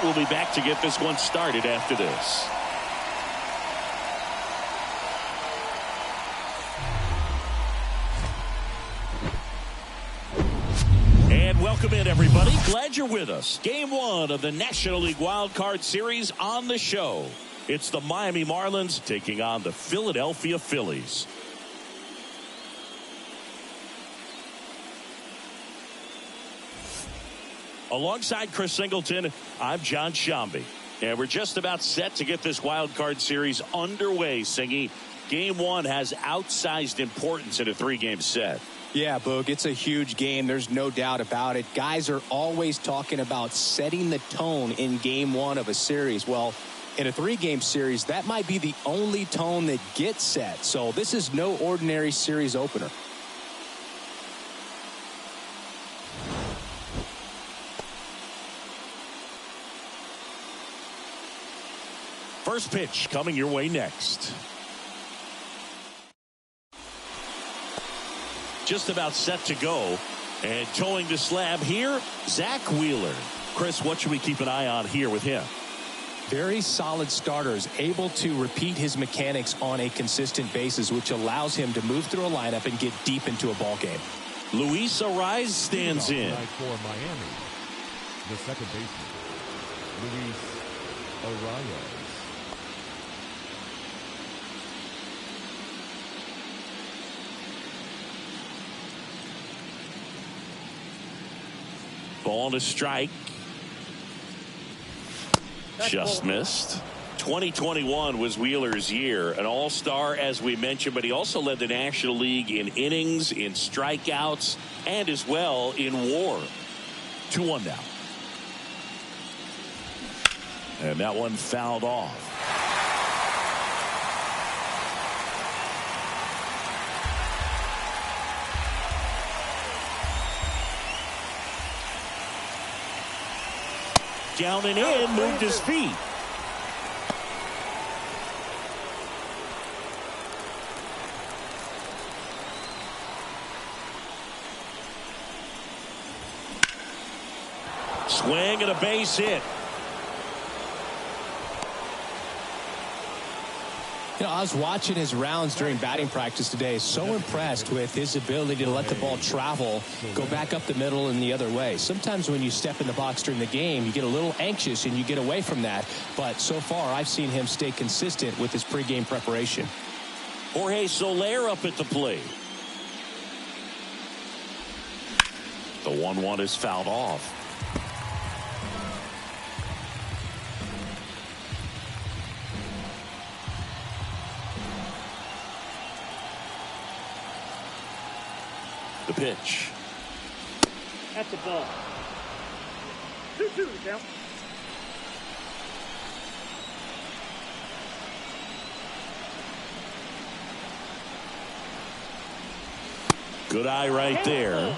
We'll be back to get this one started after this. And welcome in, everybody. Glad you're with us. Game 1 of the National League Wild Card Series on the show. It's the Miami Marlins taking on the Philadelphia Phillies. Alongside Chris Singleton, I'm John Shambi. And we're just about set to get this wild card series underway, Singy. Game 1 has outsized importance in a 3-game set. Yeah, Boog, it's a huge game. There's no doubt about it. Guys are always talking about setting the tone in Game 1 of a series. Well, in a 3-game series, that might be the only tone that gets set. So this is no ordinary series opener. First pitch coming your way next. Just about set to go. And towing the slab here, Zach Wheeler. Chris, what should we keep an eye on here with him? Very solid starters, able to repeat his mechanics on a consistent basis, which allows him to move through a lineup and get deep into a ball game. Luis Arraez stands in. For Miami, the second baseman, Luis Arraez. Ball and a strike. Just missed. 2021 was Wheeler's year, an all-star as we mentioned, but he also led the National League in innings, in strikeouts, and as well in WAR. 2-1 now. And that one fouled off. Down and in, moved his feet. Swing and a base hit. You know, I was watching his rounds during batting practice today. So impressed with his ability to let the ball travel, go back up the middle and the other way. Sometimes when you step in the box during the game, you get a little anxious and you get away from that. But so far, I've seen him stay consistent with his pregame preparation. Jorge Soler up at the plate. The 1-1 is fouled off. The pitch. At the ball. 2-2 to count. Good eye right there.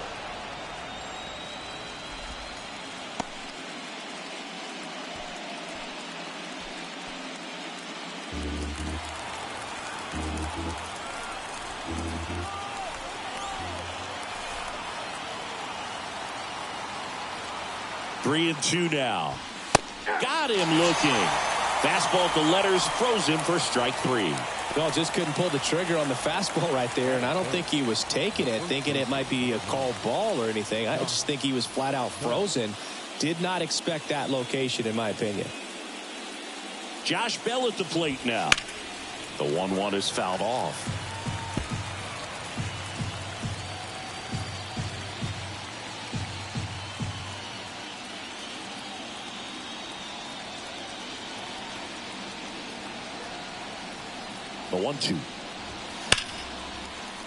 Three and two now. Got him looking. Fastball at the letters, froze him for strike 3. Well, just couldn't pull the trigger on the fastball right there, and I don't think he was taking it, thinking it might be a called ball or anything. I just think he was flat out frozen. Did not expect that location, in my opinion. Josh Bell at the plate now. The 1-1 is fouled off. The 1-2.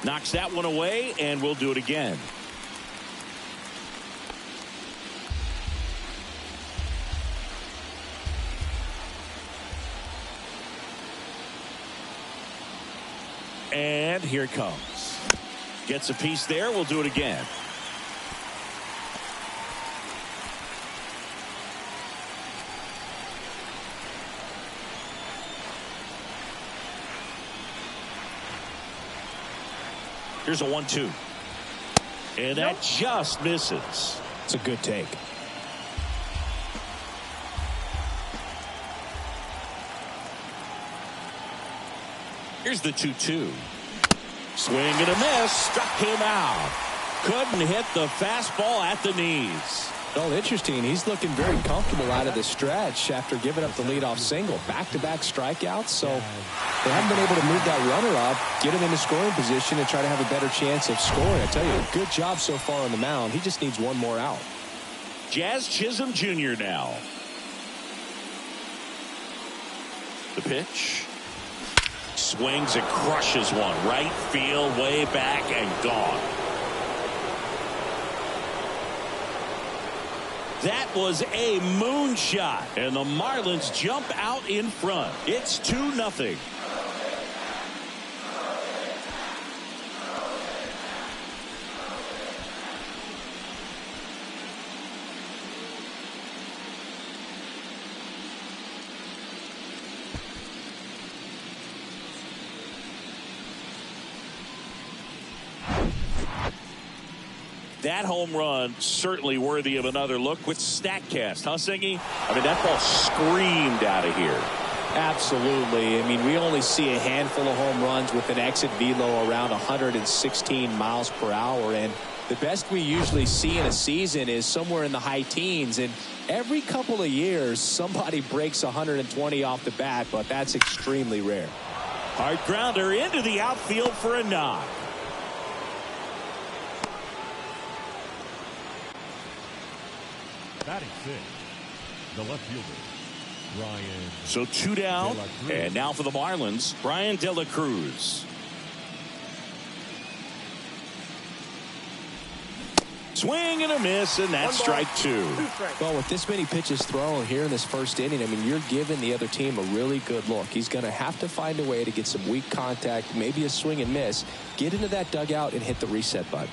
Knocks that one away, and we'll do it again. And here it comes. Gets a piece there. We'll do it again. Here's a 1-2. And that just misses. It's a good take. Here's the 2-2. Swing and a miss. Struck him out. Couldn't hit the fastball at the knees. Well, interesting. He's looking very comfortable out of the stretch after giving up the leadoff single. Back-to-back strikeouts, so they haven't been able to move that runner up, get him into scoring position, and try to have a better chance of scoring. I tell you, good job so far on the mound. He just needs one more out. Jazz Chisholm Jr. now. The pitch. Swings and crushes one. Right field, way back, and gone. That was a moonshot, and the Marlins jump out in front. It's 2-0. That home run certainly worthy of another look with StatCast, huh, Singy? I mean, that ball screamed out of here. Absolutely. I mean, we only see a handful of home runs with an exit velo around 116 miles per hour, and the best we usually see in a season is somewhere in the high teens, and every couple of years somebody breaks 120 off the bat, but that's extremely rare. Hard grounder into the outfield for a knock. Batting six, the left fielder, Brian. So 2 down, and now for the Marlins, Brian De La Cruz. Swing and a miss, and that's strike 2. Well, with this many pitches thrown here in this first inning, I mean, you're giving the other team a really good look. He's going to have to find a way to get some weak contact, maybe a swing and miss, get into that dugout and hit the reset button.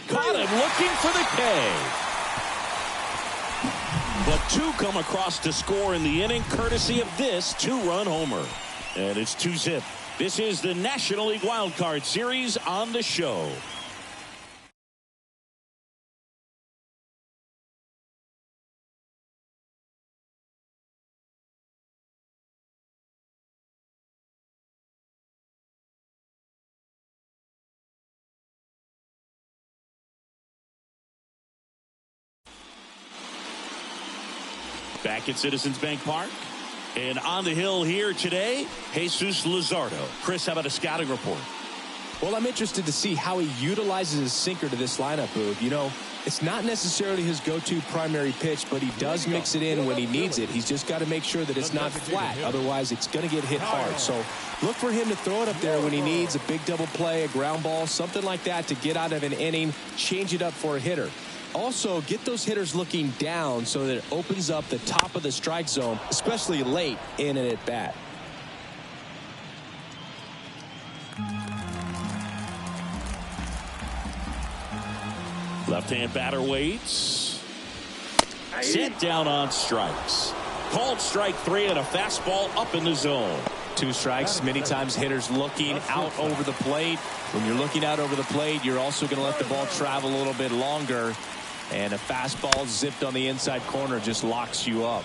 Caught him looking for the K. But 2 come across to score in the inning, courtesy of this 2-run homer. And it's 2-zip. This is the National League Wild Card Series on the show. Back at Citizens Bank Park. And on the hill here today, Jesus Luzardo. Chris, how about a scouting report? Well, I'm interested to see how he utilizes his sinker to this lineup, Boog. You know, it's not necessarily his go-to primary pitch, but he does mix it in when he needs it. He's just got to make sure that it's not flat. Otherwise, it's going to get hit hard. So look for him to throw it up there when he needs a big double play, a ground ball, something like that to get out of an inning, change it up for a hitter. Also, get those hitters looking down so that it opens up the top of the strike zone, especially late in an at-bat. Left-hand batter waits. Sent down on strikes. Called strike 3 and a fastball up in the zone. 2 strikes. Many times hitters looking out over the plate. When you're looking out over the plate, you're also going to let the ball travel a little bit longer. And a fastball zipped on the inside corner just locks you up.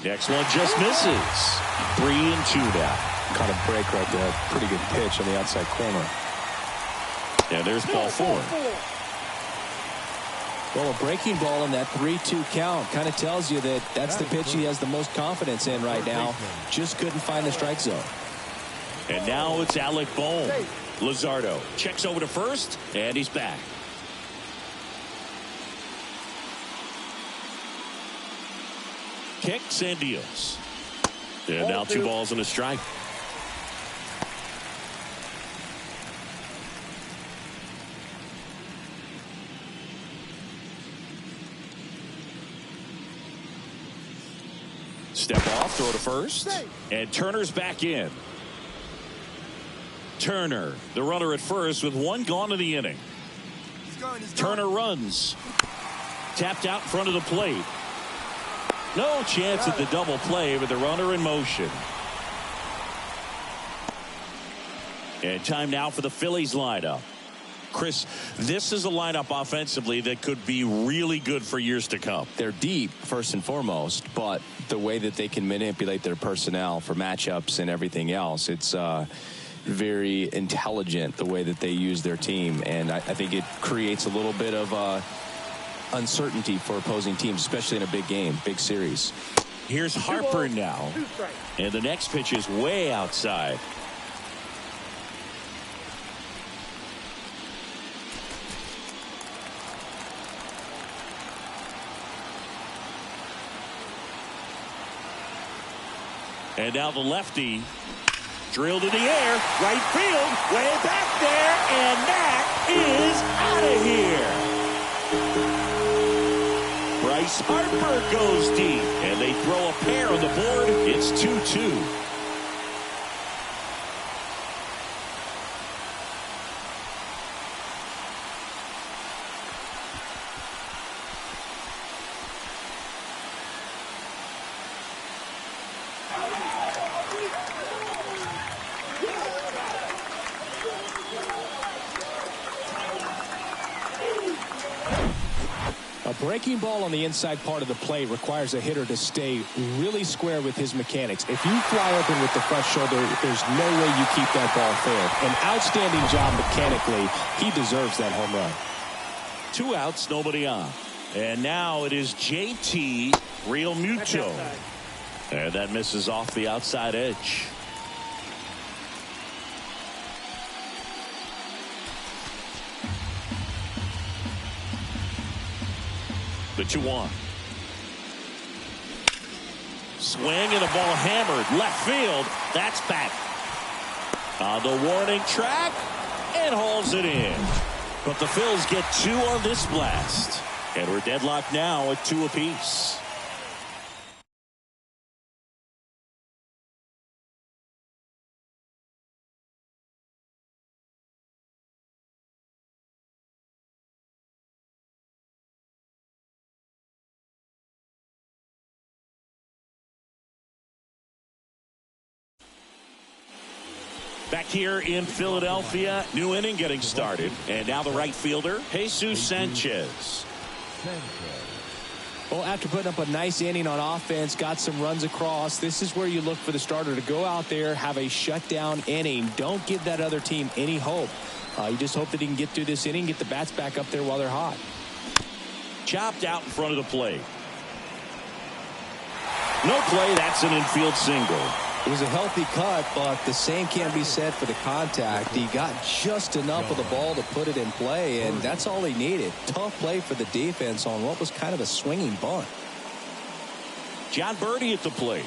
Next one just misses. 3-2 now. Caught a break right there. Pretty good pitch on the outside corner. And there's ball 4. Well, a breaking ball in that 3-2 count kind of tells you that that's the pitch he has the most confidence in right now. Just couldn't find the strike zone. And now it's Alec Bohm. Luzardo checks over to first, and he's back. Kicks and deals. And now 2 balls and a strike. Step off, throw to first, and Turner's back in. Turner, the runner at first with 1 gone in the inning. Turner runs. Tapped out in front of the plate. No chance at the double play with the runner in motion. And time now for the Phillies lineup. Chris, this is a lineup offensively that could be really good for years to come. They're deep, first and foremost, but the way that they can manipulate their personnel for matchups and everything else, it's very intelligent the way that they use their team. And I think it creates a little bit of uncertainty for opposing teams, especially in a big game, big series. Here's Harper now. And the next pitch is way outside. And now the lefty drilled in the air, right field, way back there, and that is out of here. Bryce Harper goes deep, and they throw a pair on the board. It's 2-2. Breaking ball on the inside part of the plate requires a hitter to stay really square with his mechanics. If you fly open with the front shoulder, there's no way you keep that ball fair. An outstanding job mechanically. He deserves that home run. 2 outs, nobody on. And now it is JT Realmuto. And that misses off the outside edge. The 2-1. Swing and the ball hammered left field. That's back on the warning track and hauls it in. But the Phils get 2 on this blast, and we're deadlocked now at 2 apiece. Back here in Philadelphia, new inning getting started. And now the right fielder, Jesus Sanchez. Well, after putting up a nice inning on offense, got some runs across, this is where you look for the starter to go out there, have a shutdown inning. Don't give that other team any hope. You just hope that he can get through this inning, get the bats back up there while they're hot. Chopped out in front of the plate. No play, that's an infield single. It was a healthy cut, but the same can't be said for the contact. He got just enough of the ball to put it in play, and that's all he needed. Tough play for the defense on what was kind of a swinging bunt. John Birdie at the plate.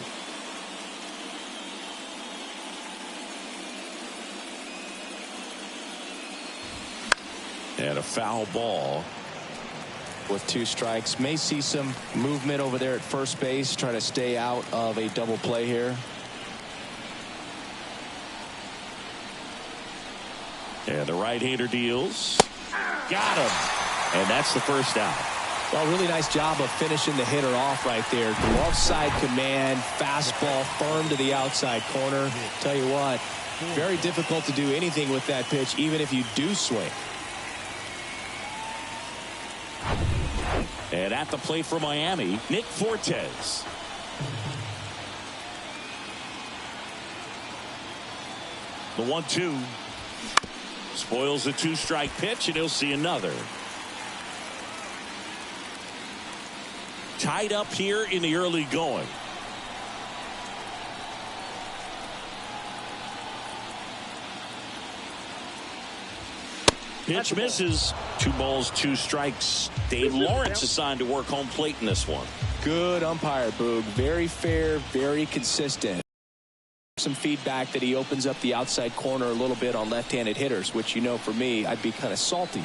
And a foul ball. With 2 strikes, may see some movement over there at first base, try to stay out of a double play here. And the right-hander deals. Got him. And that's the first out. Well, really nice job of finishing the hitter off right there. Glove side command, fastball firm to the outside corner. Tell you what, very difficult to do anything with that pitch, even if you do swing. And at the plate for Miami, Nick Fortes. The 1-2. Spoils the 2-strike pitch, and he'll see another. Tied up here in the early going. Pitch misses. 2 balls, 2 strikes. Dave Lawrence assigned to work home plate in this one. Good umpire, Boog. Very fair, very consistent. Some feedback that he opens up the outside corner a little bit on left-handed hitters, which, you know, for me, I'd be kind of salty.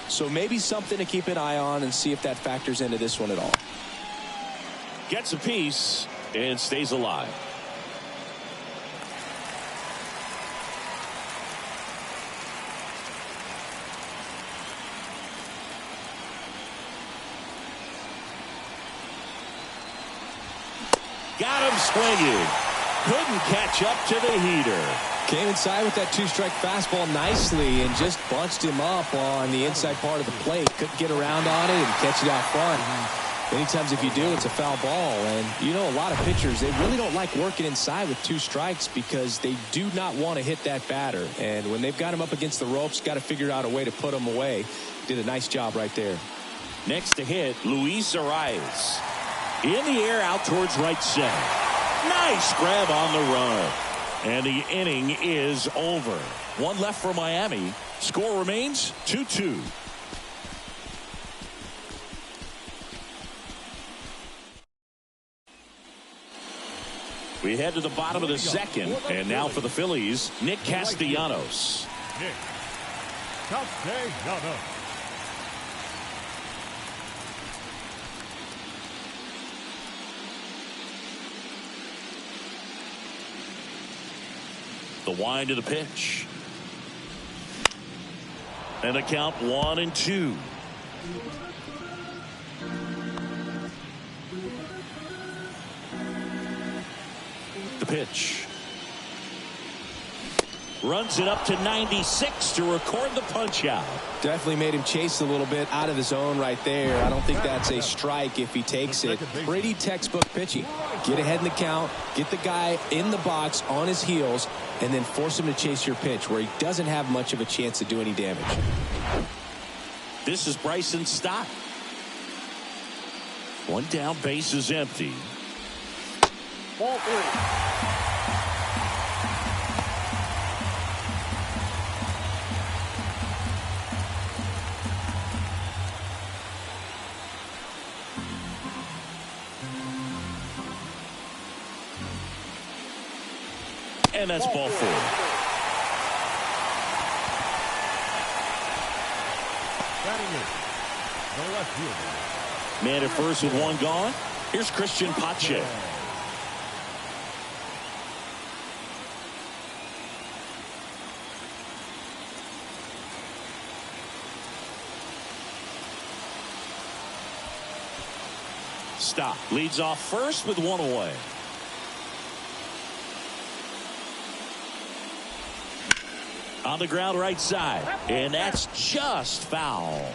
So maybe something to keep an eye on and see if that factors into this one at all. Gets a piece and stays alive. Got him swinging. Couldn't catch up to the heater. Came inside with that two-strike fastball nicely and just bunched him up on the inside part of the plate. Couldn't get around on it and catch it out front. Many times if you do, it's a foul ball. And you know, a lot of pitchers, they really don't like working inside with 2 strikes because they do not want to hit that batter. And when they've got him up against the ropes, got to figure out a way to put him away. Did a nice job right there. Next to hit, Luis Arraez. In the air out towards right center. Nice grab on the run. And the inning is over. 1 left for Miami. Score remains 2-2. We head to the bottom of the second. And now for the Phillies, Nick Castellanos. Nick Castellanos. The wind of the pitch. And a count 1-2. The pitch. Runs it up to 96 to record the punch out. Definitely made him chase a little bit out of his zone right there. I don't think that's a strike if he takes it. Pretty textbook pitching. Get ahead in the count, get the guy in the box on his heels, and then force him to chase your pitch where he doesn't have much of a chance to do any damage. This is Bryson Stott. 1 down, base is empty. Ball 3. And that's ball 4. Batting in, the left fielder. Man at first with 1 gone. Here's Christian Pache. Stop. Leads off first with 1 away. On the ground right side. And that's just foul.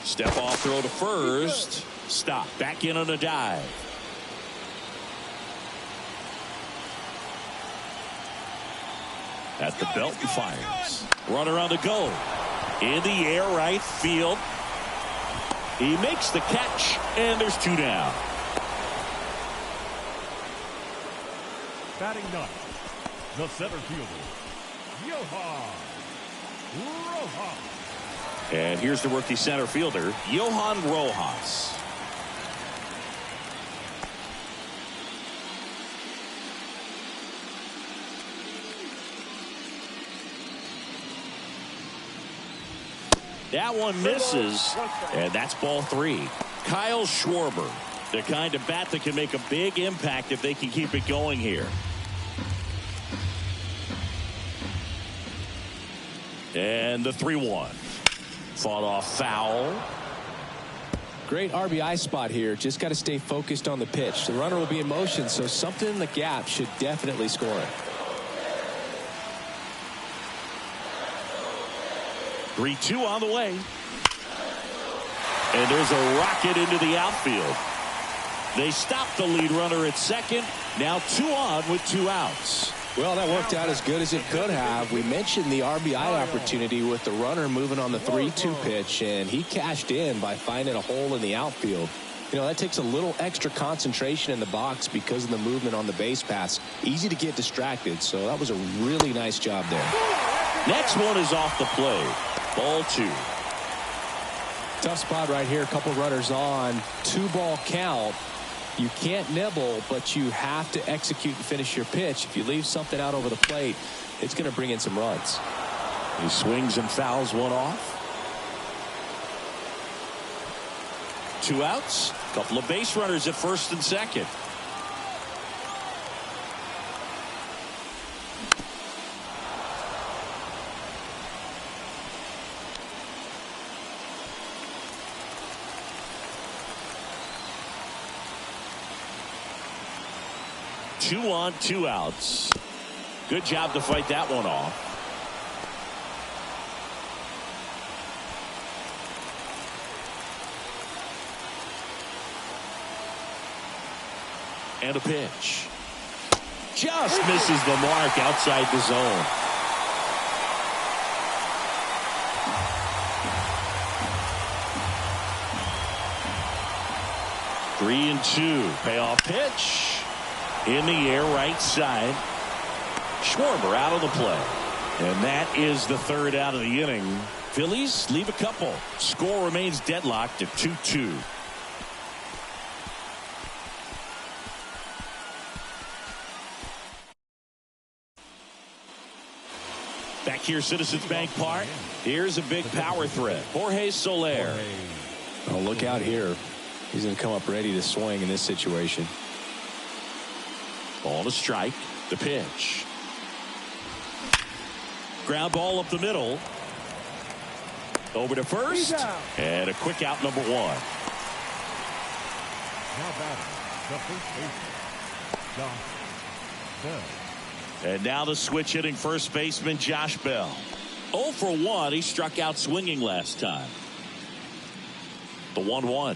Step off throw to first. Stop. Back in on a dive. At the belt and fires. Runner on the go. In the air right field. He makes the catch, and there's 2 down. Batting 9th, the center fielder, Johan Rojas. And here's the rookie center fielder, Johan Rojas. That one misses, and that's ball 3. Kyle Schwarber, the kind of bat that can make a big impact if they can keep it going here. And the 3-1. Fought off foul. Great RBI spot here. Just got to stay focused on the pitch. The runner will be in motion, so something in the gap should definitely score it. 3-2 on the way. And there's a rocket into the outfield. They stopped the lead runner at second. Now 2 on with 2 outs. Well, that worked out as good as it could have. We mentioned the RBI opportunity with the runner moving on the 3-2 pitch, and he cashed in by finding a hole in the outfield. You know, that takes a little extra concentration in the box because of the movement on the base pass. Easy to get distracted, so that was a really nice job there. Next one is off the plate. Ball 2. Tough spot right here. A couple runners on. 2-ball count. You can't nibble, but you have to execute and finish your pitch. If you leave something out over the plate, it's going to bring in some runs. He swings and fouls one off. 2 outs. A couple of base runners at first and second. 2 on, 2 outs. Good job to fight that one off. And a pitch. Just misses the mark outside the zone. Three and 2. Payoff pitch. In the air, right side. Schwarber out of the play. And that is the 3rd out of the inning. Phillies leave a couple. Score remains deadlocked at 2-2. Back here, Citizens Bank Park. Here's a big power threat. Jorge Soler. Oh, look out here. He's going to come up ready to swing in this situation. Ball to strike. The pitch. Ground ball up the middle. Over to first. And a quick out, number 1. Now batting, the first baseman, Josh Bell. And now the switch hitting first baseman Josh Bell. 0 for 1. He struck out swinging last time. The 1-1.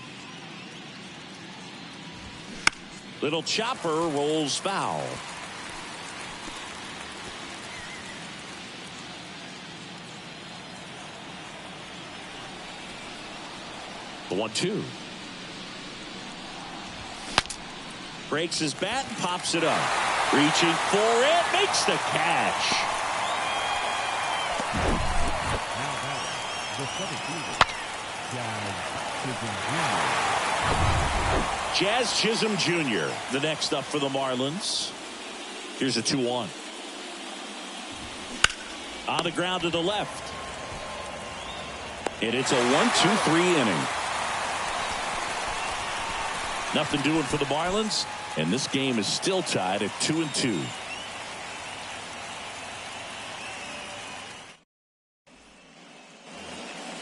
Little chopper rolls foul. The 1-2. Breaks his bat and pops it up. Reaching for it. Makes the catch. Now batting, the center fielder, Jazz Chisholm Jr. Jazz Chisholm Jr. the next up for the Marlins. Here's a 2-1. On the ground to the left. And it's a 1-2-3 inning. Nothing doing for the Marlins. And this game is still tied at 2-2.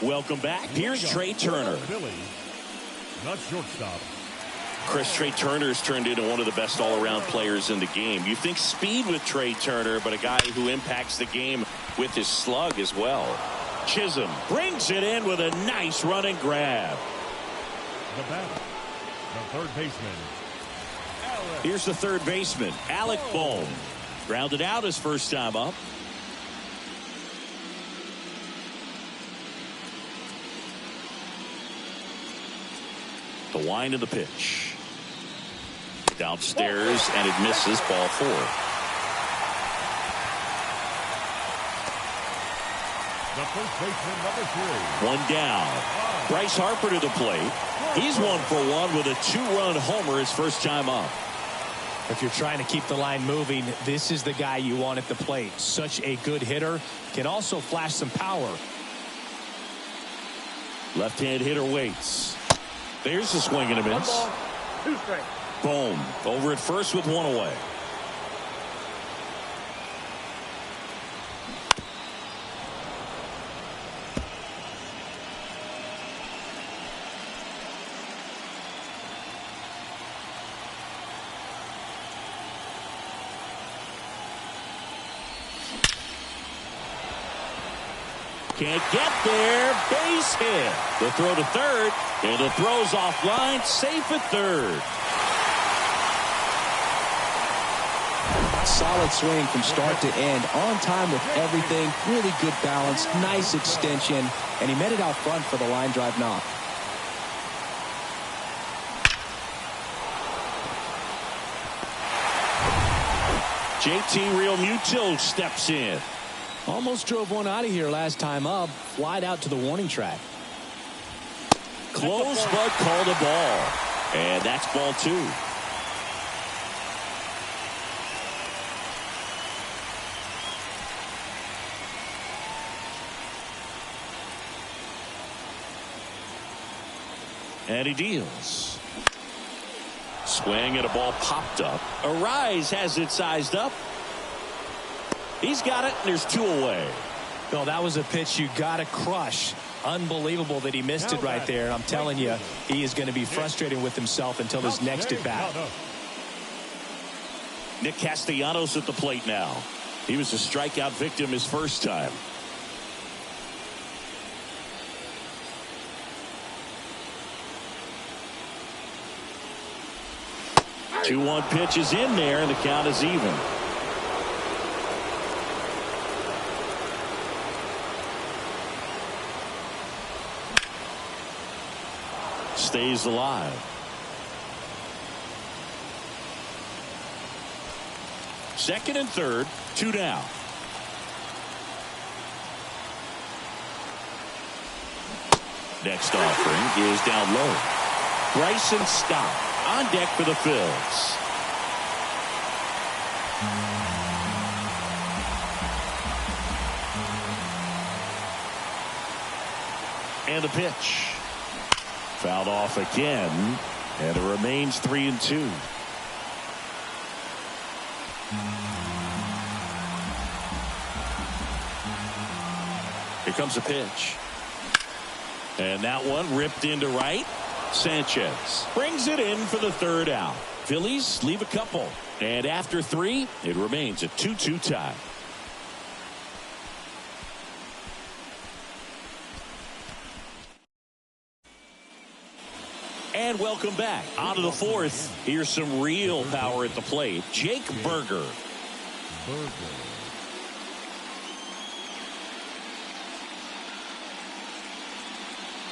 Welcome back. Here's Trey Turner. Phillies, not shortstop. Chris, Trey Turner's turned into one of the best all-around players in the game. You think speed with Trey Turner, but a guy who impacts the game with his slug as well. Chisholm brings it in with a nice running grab. The batter, the third baseman. Here's the third baseman, Alec Bohm. Grounded out his first time up. The wind of the pitch. Downstairs, and it misses, ball 4. The first baseman, number 3. One down. Bryce Harper to the plate. He's 1 for 1 with a 2-run homer his first time up. If you're trying to keep the line moving, this is the guy you want at the plate. Such a good hitter. Can also flash some power. Left-hand hitter waits. There's a swing and a miss. 1 ball, 2 strikes. Boom. Over at first with 1 away. Can't get there. Base hit. The throw to third. And the throw's offline. Safe at third. Solid swing from start to end. On time with everything. Really good balance. Nice extension. And he met it out front for the line drive knock. JT Realmuto steps in. Almost drove one out of here last time up. Flied out to the warning track. Close, but called a ball. And that's ball 2. And he deals. Swing and a ball popped up. Arise has it sized up. He's got it, and there's 2 away. Well, that was a pitch you got to crush. Unbelievable that he missed it right there. And I'm telling you, he is going to be frustrated with himself until his next at bat. Nick Castellanos at the plate now. He was a strikeout victim his first time. 2-1 pitch is in there, and the count is even. Stays alive. Second and third, 2 down. Next offering is down low. Bryson Stott on deck for the Phillies. And the pitch. Fouled off again, and it remains 3-2. Here comes a pitch. And that one ripped into right. Sanchez brings it in for the third out. Phillies leave a couple. And after 3, it remains a 2-2 tie. And welcome back. On to the 4th. Here's some real power at the plate. Jake Burger.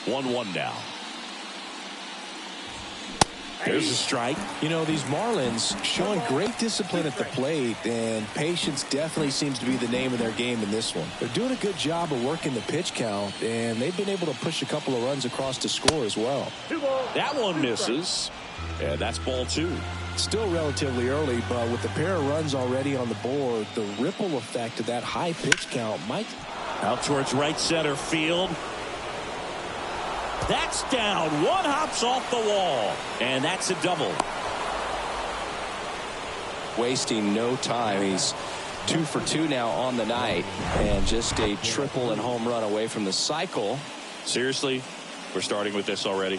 1-1 now. There's a strike. You know, these Marlins showing great discipline at the plate, and patience definitely seems to be the name of their game in this one. They're doing a good job of working the pitch count, and they've been able to push a couple of runs across to score as well. That one misses, and that's ball 2. Still relatively early, but with the pair of runs already on the board, the ripple effect of that high pitch count might... Out towards right center field. That's down. One hops off the wall, and that's a double. Wasting no time. He's 2 for 2 now on the night, and just a triple and home run away from the cycle. Seriously, we're starting with this already.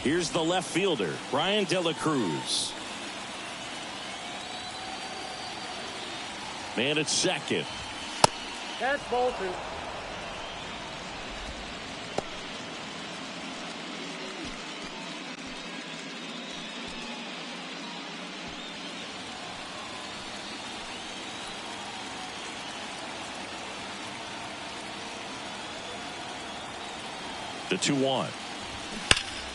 Here's the left fielder, Brian De La Cruz. Man at second. That's ball 2. The 2-1.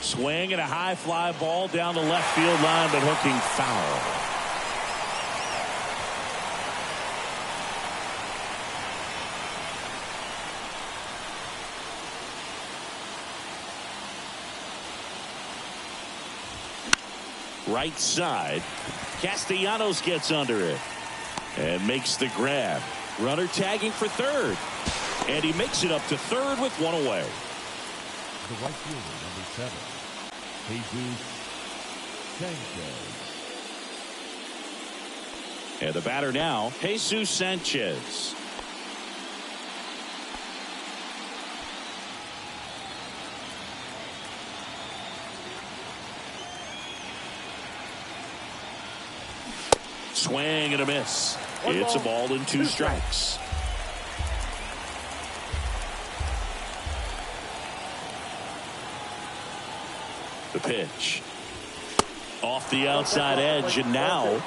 Swing and a high fly ball down the left field line, but hooking foul. Right side. Castellanos gets under it and makes the grab. Runner tagging for third, and he makes it up to third with one away. The right fielder, number 7, Jesus Sanchez. And the batter now, Jesus Sanchez. Swing and a miss. It's a ball and 2 strikes. The pitch. Off the outside edge, and now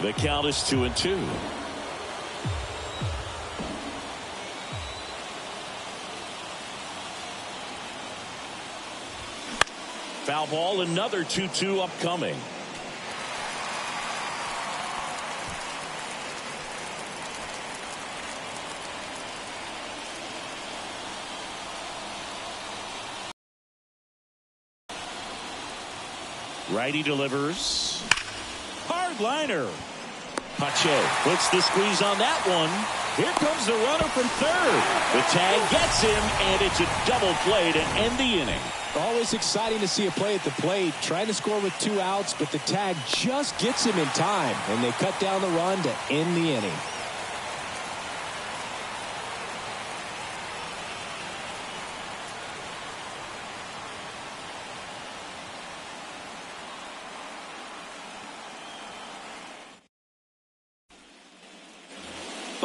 the count is 2-2. Foul ball, another 2-2 upcoming. Righty delivers. Hard liner. Pache puts the squeeze on that one. Here comes the runner from third. The tag gets him, and it's a double play to end the inning. Always exciting to see a play at the plate, trying to score with 2 outs, but the tag just gets him in time, and they cut down the run to end the inning.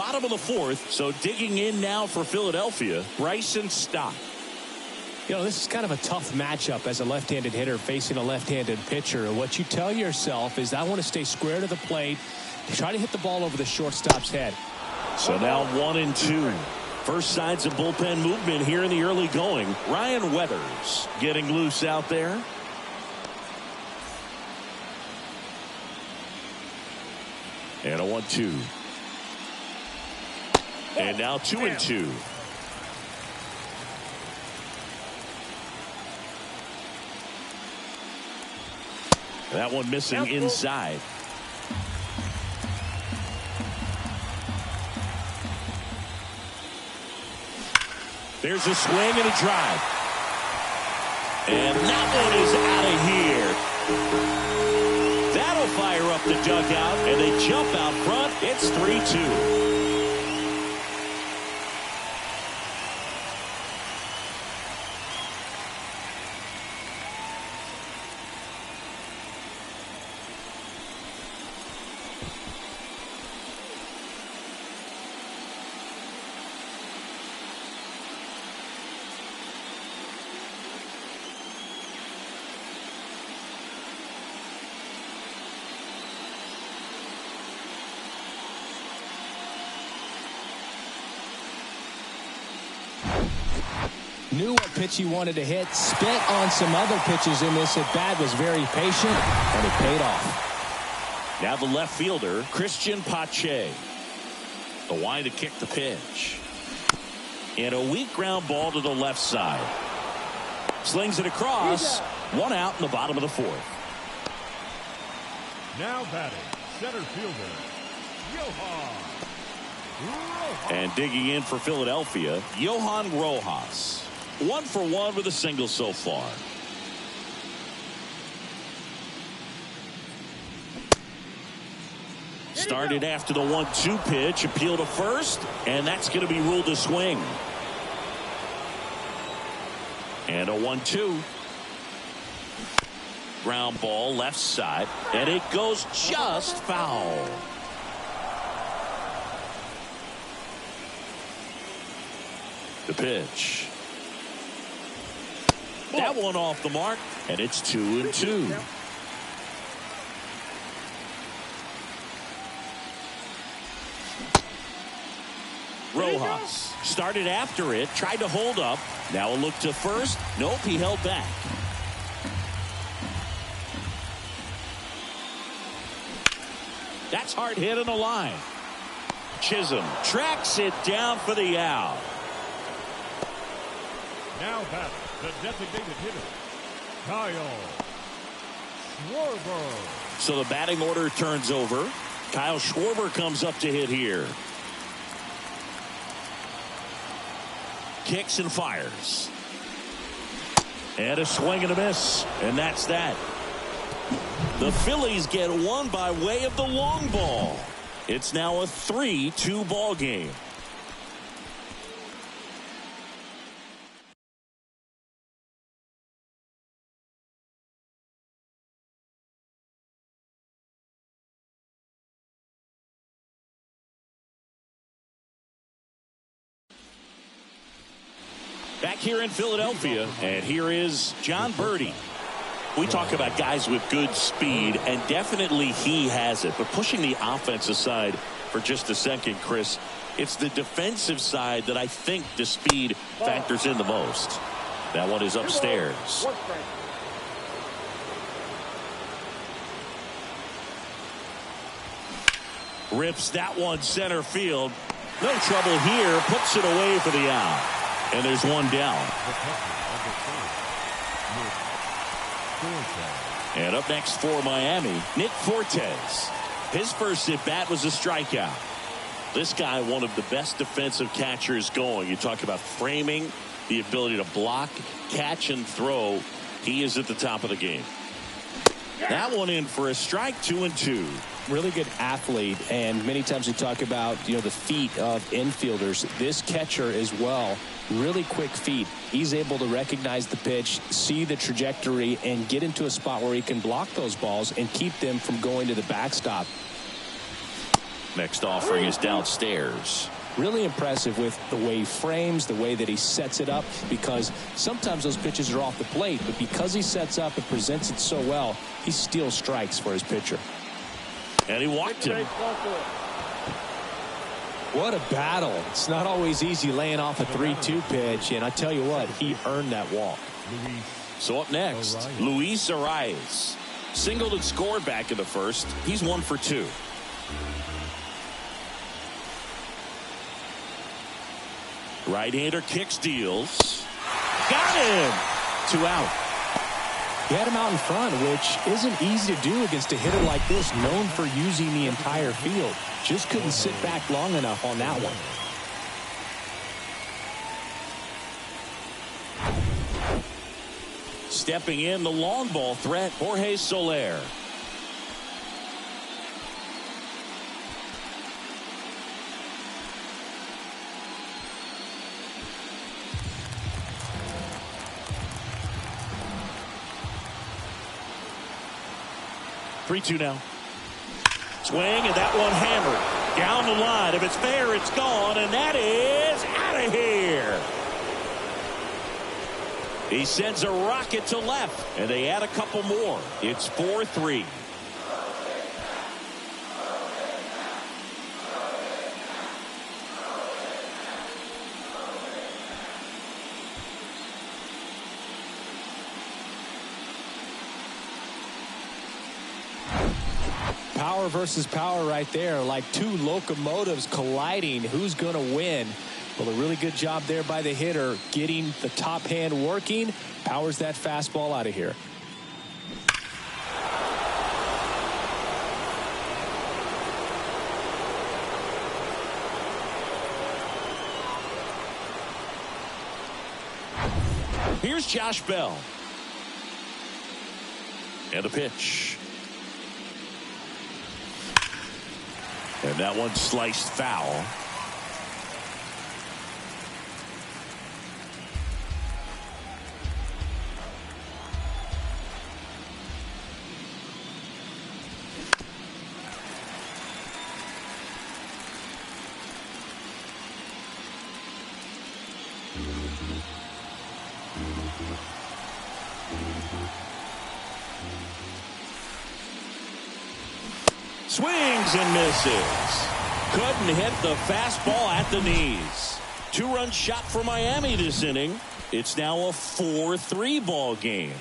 bottom of the fourth. So digging in now for Philadelphia, Bryson Stott. You know, this is kind of a tough matchup as a left-handed hitter facing a left-handed pitcher. And what you tell yourself is, I want to stay square to the plate, try to hit the ball over the shortstop's head. So now 1-2. First signs of bullpen movement here in the early going. Ryan Weathers getting loose out there. And a 1-2. And now 2-2. That one missing inside. There's a swing and a drive. And that one is out of here. That'll fire up the dugout, and they jump out front. It's 3-2. Knew what pitch he wanted to hit, spit on some other pitches in this at bat, was very patient, and it paid off. Now the left fielder, Christian Pache. The wind to kick the pitch. And a weak ground ball to the left side. Slings it across. One out in the bottom of the fourth. Now batting, center fielder, Johan. And digging in for Philadelphia, Johan Rojas. 1 for 1 with a single so far. Started after the 1-2 pitch, appeal to first, and that's going to be ruled a swing. And a 1-2. Ground ball left side, and it goes just foul. The pitch. That one off the mark, and it's 2-2. Rojas started after it, tried to hold up. Now a look to first. Nope, he held back. That's hard hit on the line. Chisholm tracks it down for the out. Now back, the designated hitter, Kyle Schwarber. So the batting order turns over. Kyle Schwarber comes up to hit here. Kicks and fires. And a swing and a miss. And that's that. The Phillies get one by way of the long ball. It's now a 3-2 ball game. Back here in Philadelphia, and here is John Birdie. We talk about guys with good speed, and definitely he has it. But pushing the offense aside for just a second, Chris, it's the defensive side that I think the speed factors in the most. That one is upstairs. Rips that one center field. No trouble here. Puts it away for the out. And there's one down. And up next for Miami, Nick Fortes. His first at bat was a strikeout. This guy, one of the best defensive catchers going. You talk about framing, the ability to block, catch, and throw. He is at the top of the game. That one in for a strike, 2-2. Really good athlete, and many times we talk about, the feet of infielders. This catcher as well, really quick feet. He's able to recognize the pitch, see the trajectory, and get into a spot where he can block those balls and keep them from going to the backstop. Next offering is downstairs. Really impressive with the way he frames, the way that he sets it up, because sometimes those pitches are off the plate, but because he sets up and presents it so well, he steals strikes for his pitcher. And he walked him. What a battle. It's not always easy laying off a 3-2 pitch, and I tell you what, he earned that walk. So up next, Luis Arias. Singled and scored back in the first. He's 1 for 2. Right-hander kicks, deals. Got him! 2 out. He had him out in front, which isn't easy to do against a hitter like this, known for using the entire field. Just couldn't sit back long enough on that one. Stepping in, the long ball threat, Jorge Soler. Three-two now. Swing, and that one hammered down the line. If it's fair, it's gone, and that is out of here. He sends a rocket to left, and they add a couple more. It's 4-3. Power versus power right there, like two locomotives colliding. Who's going to win? Well, a really good job there by the hitter, getting the top hand working. Powers that fastball out of here. Here's Josh Bell. And the pitch. And that one sliced foul. Swings and misses. Couldn't hit the fastball at the knees. 2-run shot for Miami this inning. It's now a 4-3 ball game.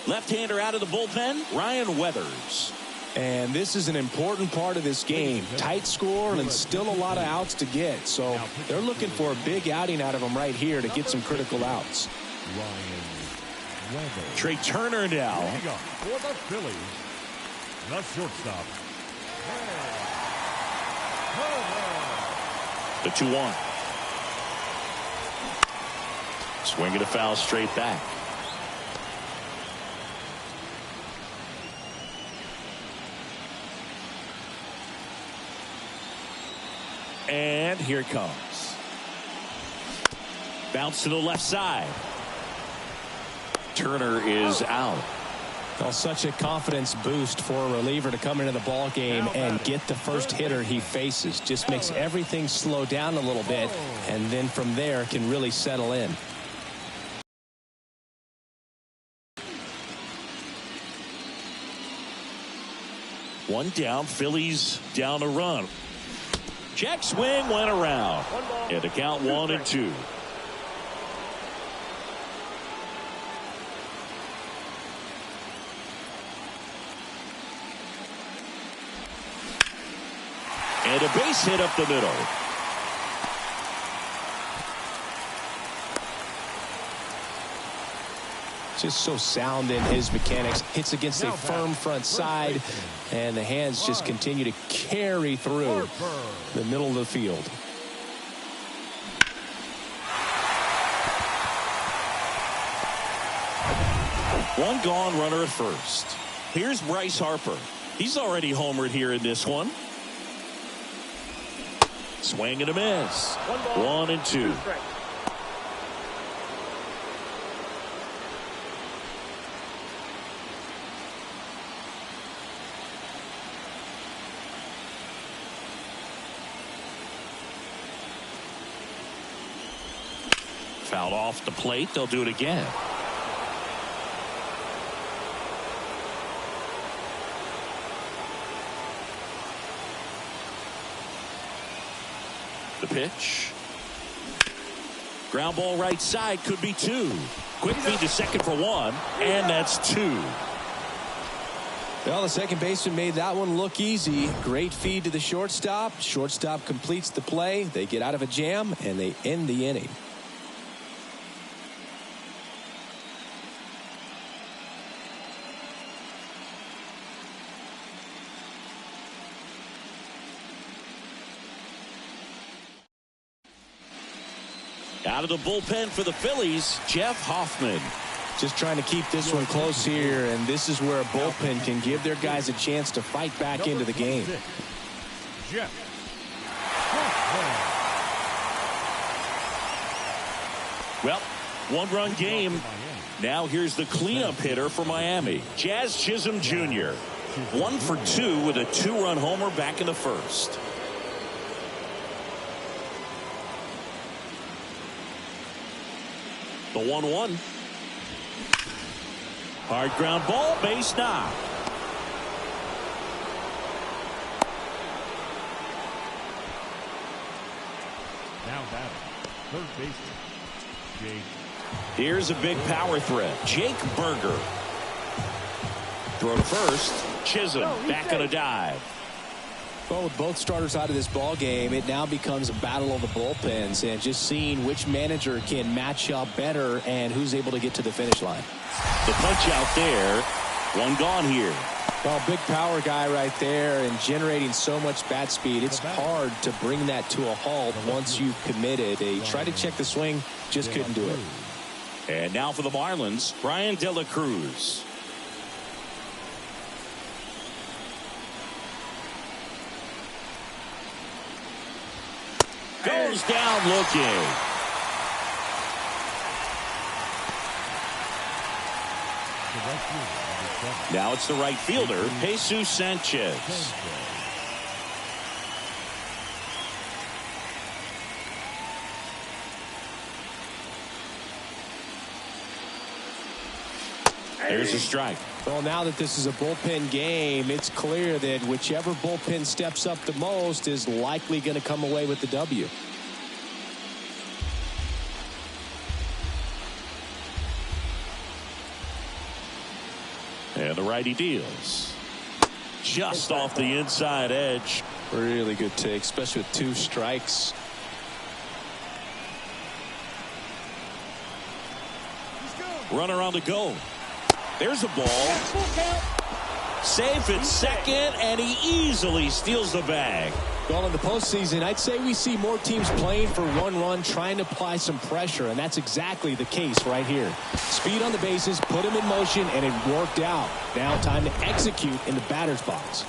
Left-hander out of the bullpen, Ryan Weathers. And this is an important part of this game. Tight score and still a lot of outs to get. So they're looking for a big outing out of him right here to get some critical outs. Trey Turner now. For the Phillies, the shortstop. The 2-1. Swinging a foul straight back. And here it comes. Bounce to the left side. Turner is out. Well, such a confidence boost for a reliever to come into the ball game and get the first hitter he faces. Just makes everything slow down a little bit, and then from there can really settle in. One down, Phillies down a run. Check swing went around. And to count 1-2. And a base hit up the middle. Just so sound in his mechanics. Hits against a firm front side, and the hands just continue to carry through the middle of the field. One gone, runner at first. Here's Bryce Harper. He's already homered here in this one. Swing and a miss. 1-2. 2 strikes. Fouled off the plate. They'll do it again. The pitch. Ground ball right side, could be 2. Quick feed to second for 1, and that's 2. Well, the second baseman made that one look easy. Great feed to the shortstop. Shortstop completes the play. They get out of a jam, and they end the inning. Out of the bullpen for the Phillies, Jeff Hoffman. Just trying to keep this one close here, and this is where a bullpen can give their guys a chance to fight back into the game. Jeff. Well, one-run game. Now here's the cleanup hitter for Miami, Jazz Chisholm Jr. 1 for 2 with a 2-run homer back in the first. The 1-1. Hard ground ball, base knock. Now batting, third baseman, Jake. Here's a big power threat, Jake Berger. Throw to first. Chisholm back on a dive. Well, with both starters out of this ball game, it now becomes a battle of the bullpens and just seeing which manager can match up better and who's able to get to the finish line. The punch out there. One gone here. Well, big power guy right there and generating so much bat speed. It's hard to bring that to a halt once you've committed. They tried to check the swing, just couldn't do it. And now for the Marlins, Brian De La Cruz. Goes down looking. Now it's the right fielder, Jesus Sanchez. There's a strike. Well, now that this is a bullpen game, it's clear that whichever bullpen steps up the most is likely going to come away with the W. And the righty deals. Just off the inside edge. Really good take, especially with 2 strikes. Runner on the go. There's a ball. Safe at second, and he easily steals the bag. Well, in the postseason, I'd say we see more teams playing for 1 run, trying to apply some pressure, and that's exactly the case right here. Speed on the bases, put him in motion, and it worked out. Now time to execute in the batter's box.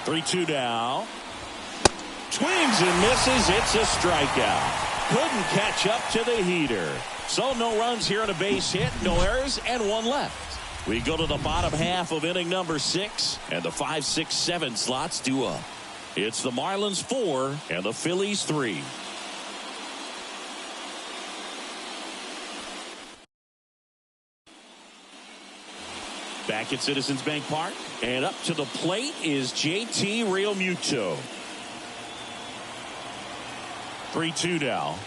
Three-two now. Swings and misses. It's a strikeout. Couldn't catch up to the heater. So no runs here on a base hit, no errors, and 1 left. We go to the bottom half of inning number 6, and the 5, 6, 7 slots due up. It's the Marlins 4 and the Phillies 3. Back at Citizens Bank Park, and up to the plate is JT Realmuto. 3-2 now.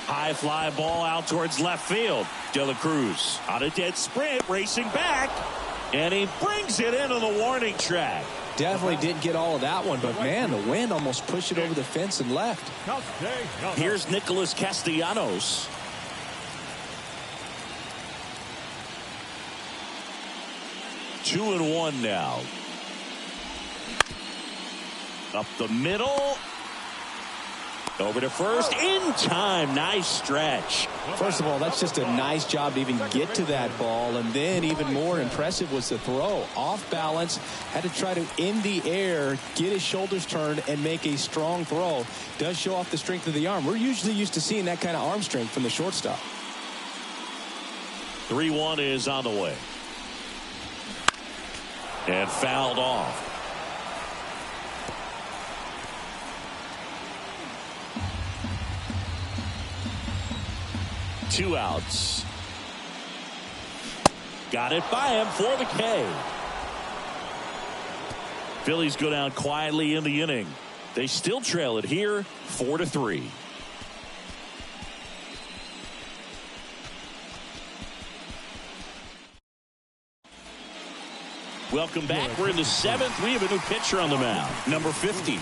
High fly ball out towards left field. De La Cruz on a dead sprint, racing back, and he brings it into the warning track. Definitely didn't get all of that one, but man, the wind almost pushed it over the fence and left. Here's Nicholas Castellanos. Two and one now. Up the middle. Over to first in time. Nice stretch. First of all, that's just a nice job to even get to that ball. And then even more impressive was the throw. Off balance, had to try to in the air, get his shoulders turned and make a strong throw. Does show off the strength of the arm. We're usually used to seeing that kind of arm strength from the shortstop. 3-1 is on the way. And fouled off. Two outs. Got it by him for the K. Phillies go down quietly in the inning. They still trail it here 4-3. Welcome back. We're in the 7th. We have a new pitcher on the mound, number 50.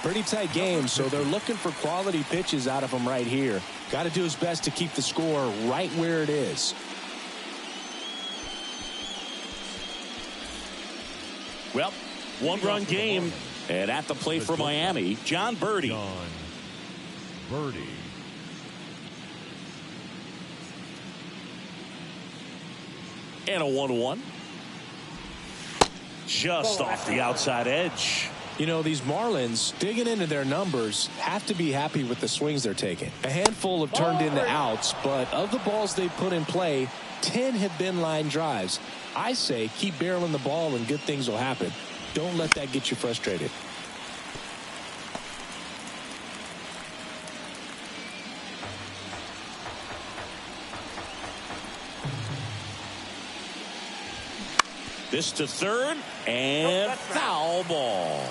Pretty tight game, so they're looking for quality pitches out of him right here. Got to do his best to keep the score right where it is. Well, one-run game, and at the plate for Miami, John Birdie. John Birdie. And a 1-1. Just off the outside edge. You know, these Marlins, digging into their numbers, have to be happy with the swings they're taking. A handful have turned into outs, but of the balls they've put in play, 10 have been line drives. I say keep barreling the ball and good things will happen. Don't let that get you frustrated. This to third, and foul ball.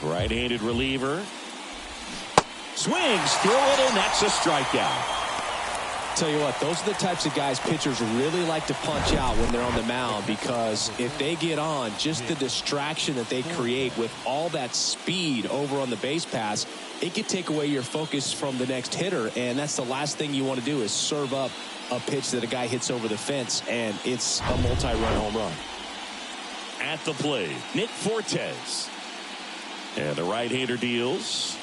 Right-handed reliever. Swings through it, and that's a strikeout. Tell you what, those are the types of guys pitchers really like to punch out when they're on the mound, because if they get on, just the distraction that they create with all that speed over on the base pass, it could take away your focus from the next hitter, and that's the last thing you want to do is serve up a pitch that a guy hits over the fence, and it's a multi-run home run. At the plate, Nick Fortes. And the right-hander deals.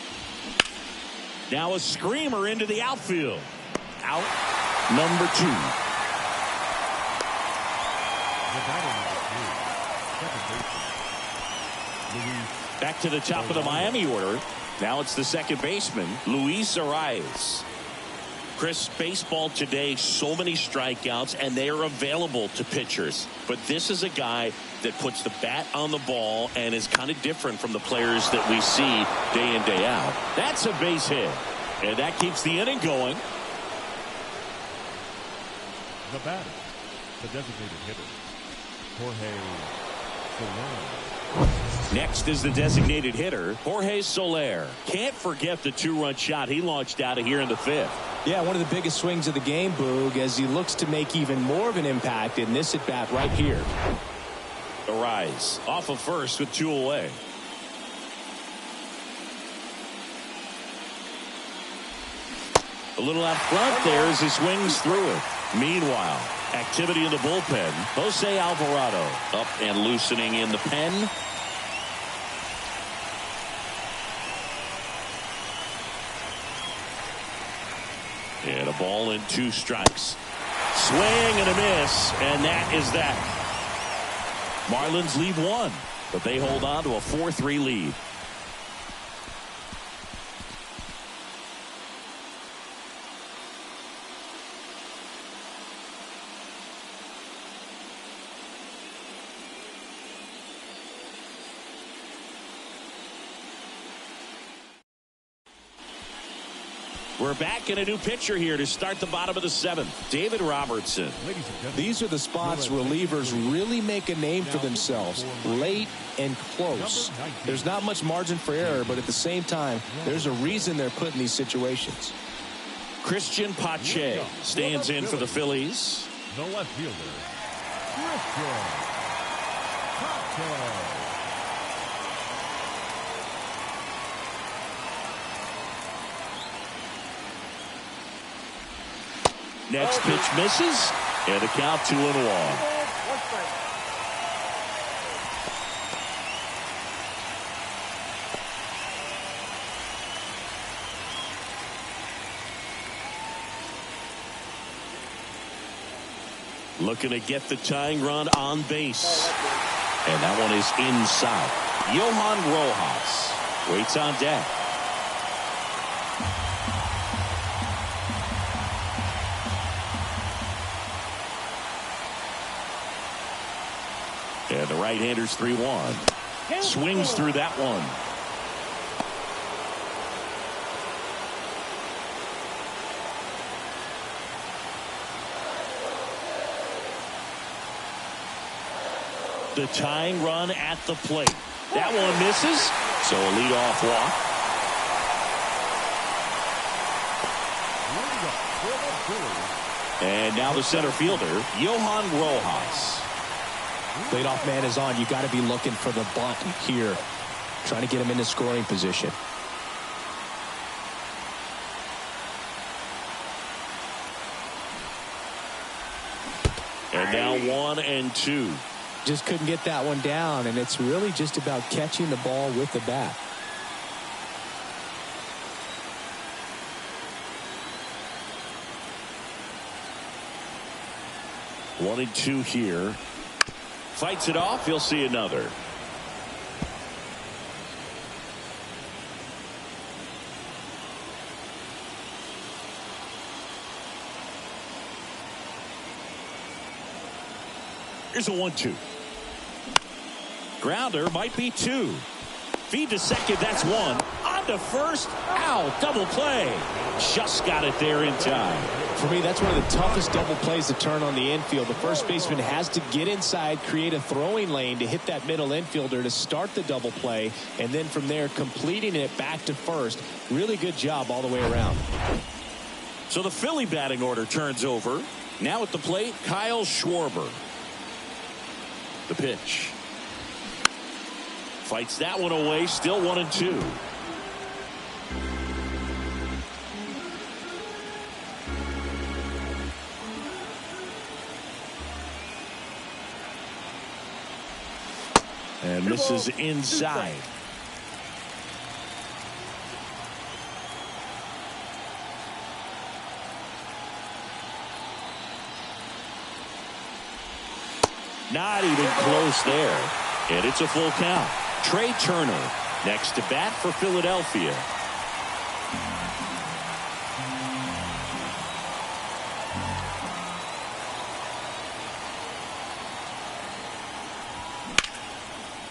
Now a screamer into the outfield. Out number 2. Back to the top of the Miami order. Now it's the second baseman, Luis Arias. Chris, baseball today, so many strikeouts, and they are available to pitchers. But this is a guy that puts the bat on the ball and is kind of different from the players that we see day in, day out. That's a base hit, and that keeps the inning going. The batter, the designated hitter, Jorge Soler. Next is the designated hitter, Jorge Soler. Can't forget the 2-run shot he launched out of here in the 5th. Yeah, one of the biggest swings of the game, Boog, as he looks to make even more of an impact in this at-bat right here. Arise off of first with 2 away. A little out front there as he swings through it. Meanwhile, activity in the bullpen. Jose Alvarado up and loosening in the pen. And a ball and 2 strikes. Swing and a miss, and that is that. Marlins lead 1, but they hold on to a 4-3 lead. We're back in a new pitcher here to start the bottom of the 7th. David Robertson. These are the spots relievers really make a name for themselves. Late and close. There's not much margin for error, but at the same time, there's a reason they're put in these situations. Christian Pache stands in for the Phillies. The left fielder, Christian Pache. Next pitch misses, and a count 2-1. Looking to get the tying run on base. And that one is inside. Johan Rojas waits on deck. And the right-hander's 3-1. Swings through that one. The tying run at the plate. That one misses. So a leadoff walk. And now the center fielder, Johan Rojas. Leadoff man is on. You got to be looking for the bunt here. Trying to get him into scoring position. And now 1-2. Just couldn't get that one down, and it's really just about catching the ball with the bat. One and two here. Fights it off. He'll see another. Here's a 1-2. Grounder might be two. Feed to second. That's one. On to first. Ow. Double play. Just got it there in time. For me, that's one of the toughest double plays to turn on the infield. The first baseman has to get inside, create a throwing lane to hit that middle infielder to start the double play, and then from there completing it back to first. Really good job all the way around. So the Philly batting order turns over. Now at the plate, Kyle Schwarber. The pitch. Fights that one away. Still 1-2. And misses inside. Not even close there. And it's a full count. Trey Turner next to bat for Philadelphia.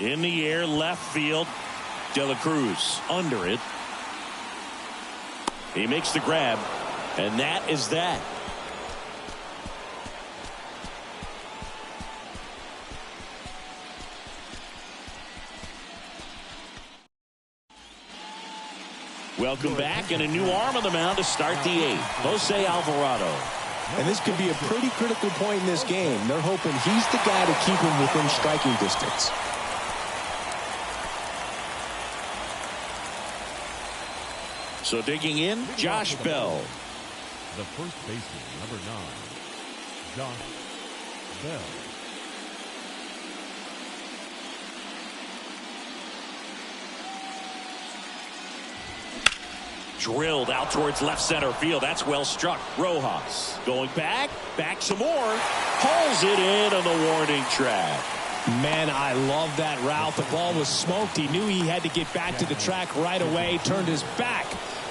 In the air, left field. De La Cruz under it. He makes the grab, and that is that. Welcome back, and a new arm on the mound to start the eighth. Jose Alvarado. And this could be a pretty critical point in this game. They're hoping he's the guy to keep him within striking distance. So digging in, Josh Bell. The first baseman, number 9, Josh Bell. Drilled out towards left center field. That's well struck. Rojas going back some more. Hauls it in on the warning track. Man, I love that route. The ball was smoked. He knew he had to get back to the track right away. Turned his back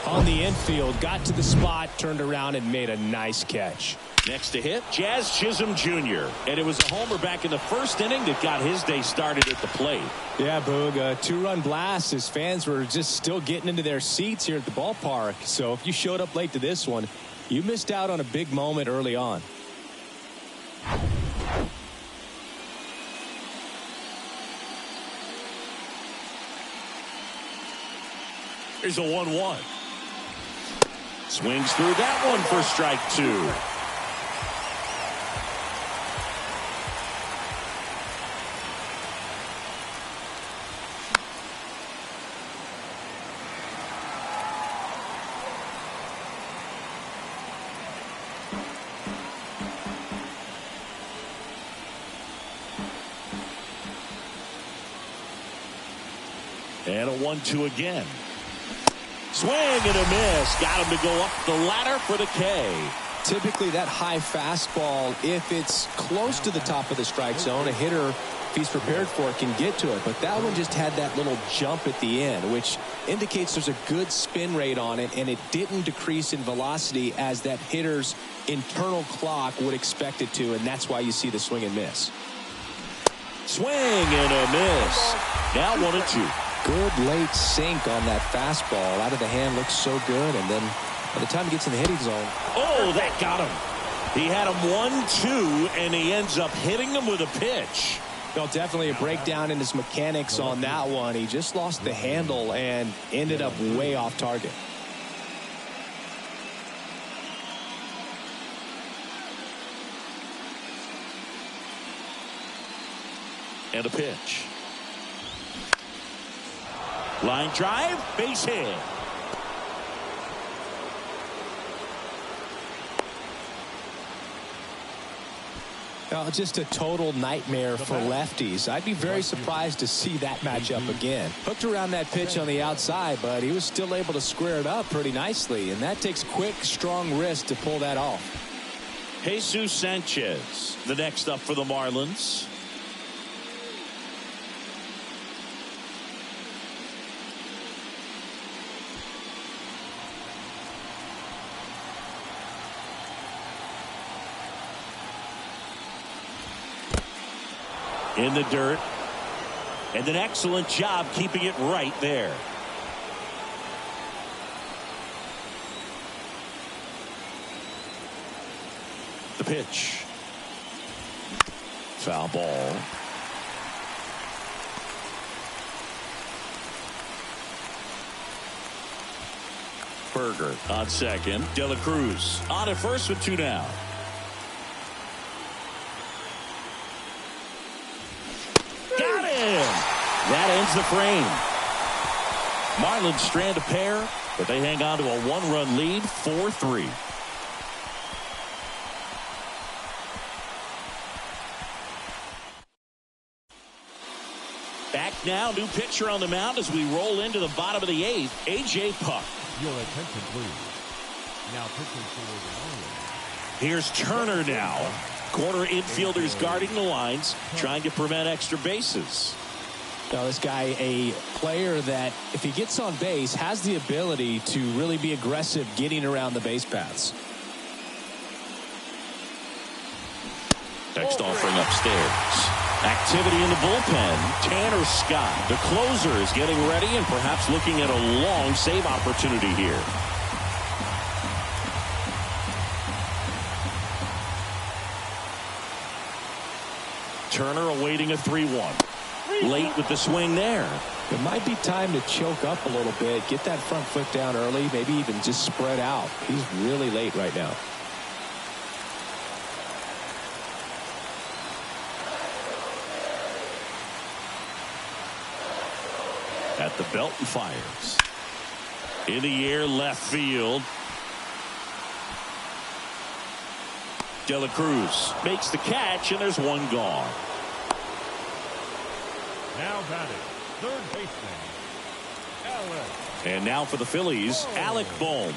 on the infield. Got to the spot, turned around, and made a nice catch. Next to hit, Jazz Chisholm Jr. And it was a homer back in the first inning that got his day started at the plate. Yeah, Boog, a two-run blast. His fans were just still getting into their seats here at the ballpark. So if you showed up late to this one, you missed out on a big moment early on. Here's a 1-1. Swings through that one for strike two. And a 1-2 again. Swing and a miss. Got him to go up the ladder for the K. Typically that high fastball, if it's close to the top of the strike zone, a hitter, if he's prepared for it, can get to it. But that one just had that little jump at the end, which indicates there's a good spin rate on it, and it didn't decrease in velocity as that hitter's internal clock would expect it to, and that's why you see the swing and miss. Swing and a miss. Now 1-2. Good late sink on that fastball. Out of the hand, looks so good, and then by the time he gets in the hitting zone. Oh, that got him. He had him 1-2, and he ends up hitting him with a pitch. No, definitely a breakdown in his mechanics on that one. He just lost the handle and ended up way off target. And a pitch. Line drive, base hit. Just a total nightmare for lefties. I'd be very surprised to see that matchup again. Hooked around that pitch on the outside, but he was still able to square it up pretty nicely, and that takes quick, strong wrist to pull that off. Jesus Sanchez, the next up for the Marlins. In the dirt, and an excellent job keeping it right there. The pitch. Foul ball. Berger on second. De La Cruz on at first with 2 down. That ends the frame. Marlins strand a pair, but they hang on to a 1-run lead, 4-3. Back now, new pitcher on the mound as we roll into the bottom of the 8th, A.J. Puck. Your attention, please. Now pitching for the Marlins. Here's Turner now. Corner infielders guarding the lines, trying to prevent extra bases. Now, this guy, a player that, if he gets on base, has the ability to really be aggressive getting around the base paths. Next offering upstairs. Activity in the bullpen. Tanner Scott, the closer, is getting ready and perhaps looking at a long save opportunity here. Turner awaiting a 3-1. Late with the swing there. It might be time to choke up a little bit, get that front foot down early, maybe even just spread out. He's really late right now. At the belt and fires. In the air, left field. De La Cruz makes the catch, and there's one gone. Now batting, third baseman, Alec. And now for the Phillies, Alec Bohm.